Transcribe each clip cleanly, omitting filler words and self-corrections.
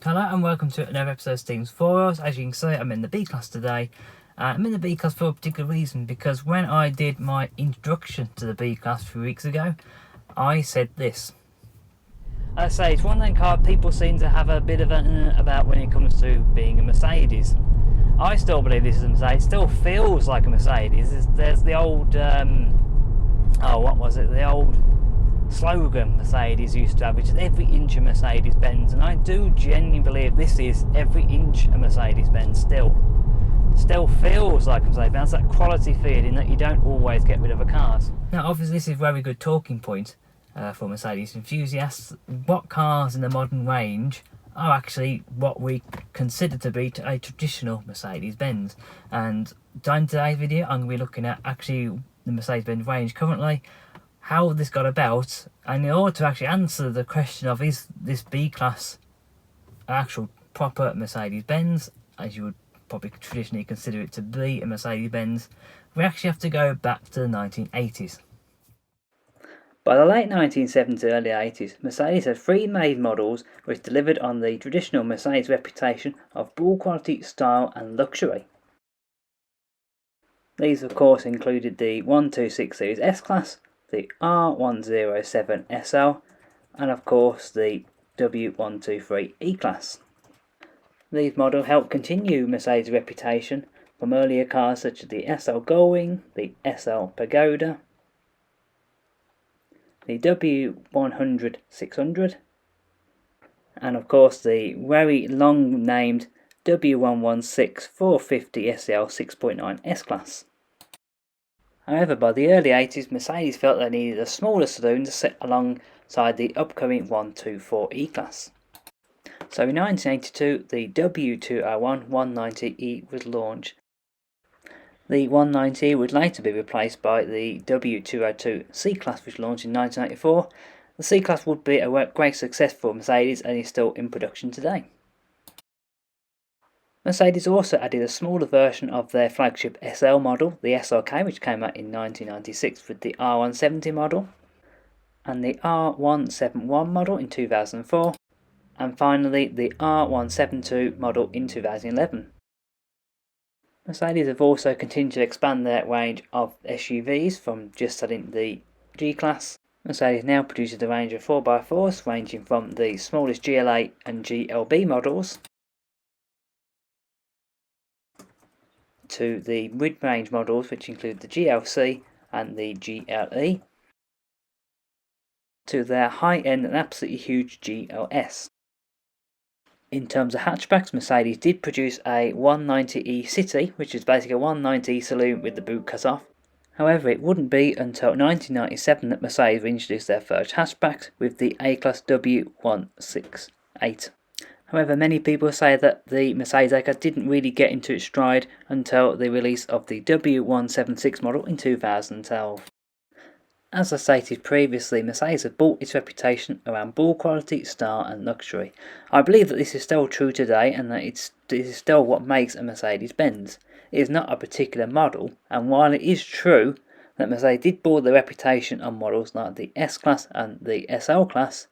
Hello and welcome to another episode of Steam's Forums. As you can see, I'm in the B class today. I'm in the B class for a particular reason, because when I did my introduction to the B class a few weeks ago, I said this. I say it's one of them cars people seem to have a bit of about when it comes to being a Mercedes. I still believe this is a Mercedes. It still feels like a Mercedes. There's the old, the old slogan Mercedes used to have, which is every inch a Mercedes-Benz, and I do genuinely believe this is every inch a Mercedes-Benz still feels like a Mercedes-Benz. That quality feeling that you don't always get with other cars. Now obviously this is a very good talking point for Mercedes enthusiasts. What cars in the modern range are actually what we consider to be a traditional Mercedes-Benz? And in today's video I'm going to be looking at actually the Mercedes-Benz range currently, how this got about, and in order to actually answer the question of is this B-Class an actual proper Mercedes-Benz, as you would probably traditionally consider it to be a Mercedes-Benz, we actually have to go back to the 1980s. By the late 1970s to early 80s, Mercedes had three main models which delivered on the traditional Mercedes reputation of build quality, style and luxury. These of course included the 126 Series S-Class, the R107 SL, and of course the W123 E-Class. These models helped continue Mercedes' reputation from earlier cars such as the SL Gullwing, the SL Pagoda, the W100 600, and of course the very long named W116 450 SL 6.9 S-Class. However, by the early 80s, Mercedes felt they needed a smaller saloon to sit alongside the upcoming 124 E-Class. So in 1982, the W201 190E was launched. The 190E would later be replaced by the W202 C-Class, which launched in 1984. The C-Class would be a great success for Mercedes and is still in production today. Mercedes also added a smaller version of their flagship SL model, the SLK, which came out in 1996 with the R170 model, and the R171 model in 2004, and finally the R172 model in 2011. Mercedes have also continued to expand their range of SUVs from just selling the G-Class. Mercedes now produces a range of 4x4s ranging from the smallest GLA and GLB models to the mid-range models, which include the GLC and the GLE, to their high-end and absolutely huge GLS. In terms of hatchbacks, Mercedes did produce a 190E City, which is basically a 190E saloon with the boot cut off. However, it wouldn't be until 1997 that Mercedes introduced their first hatchback with the A-Class W168. However, many people say that the Mercedes A-Class didn't really get into its stride until the release of the W176 model in 2012. As I stated previously, Mercedes has built its reputation around build quality, style and luxury. I believe that this is still true today, and that it is still what makes a Mercedes-Benz. It is not a particular model, and while it is true that Mercedes did build their reputation on models like the S-Class and the SL-Class,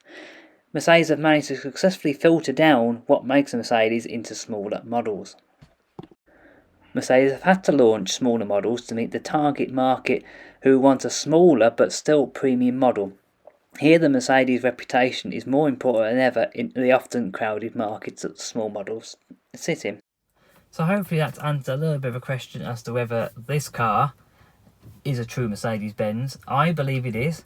Mercedes have managed to successfully filter down what makes a Mercedes into smaller models. Mercedes have had to launch smaller models to meet the target market who want a smaller but still premium model. Here the Mercedes reputation is more important than ever in the often crowded markets that small models sit in. So hopefully that's answered a little bit of a question as to whether this car is a true Mercedes-Benz. I believe it is,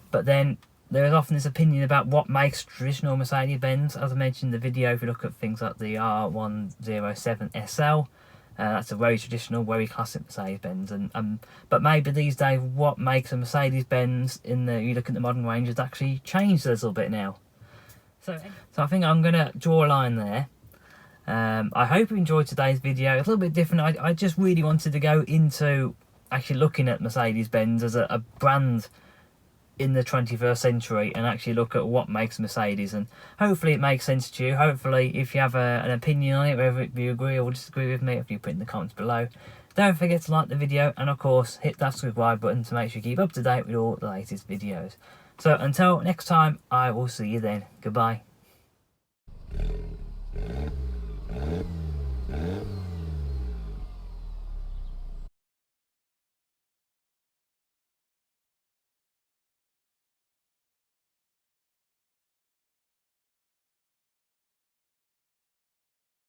but then there is often this opinion about what makes traditional Mercedes-Benz. As I mentioned in the video, if you look at things like the R107 SL, that's a very traditional, very classic Mercedes-Benz. But maybe these days, what makes a Mercedes-Benz you look at the modern range has actually changed a little bit now. So I think I'm going to draw a line there. I hope you enjoyed today's video. It's a little bit different. I just really wanted to go into actually looking at Mercedes-Benz as a brand in the 21st century and actually look at what makes Mercedes, and hopefully it makes sense to you. Hopefully if you have an opinion on it, whether you agree or disagree with me, if you put in the comments below. Don't forget to like the video and of course hit that subscribe button to make sure you keep up to date with all the latest videos. So until next time, I will see you then. Goodbye.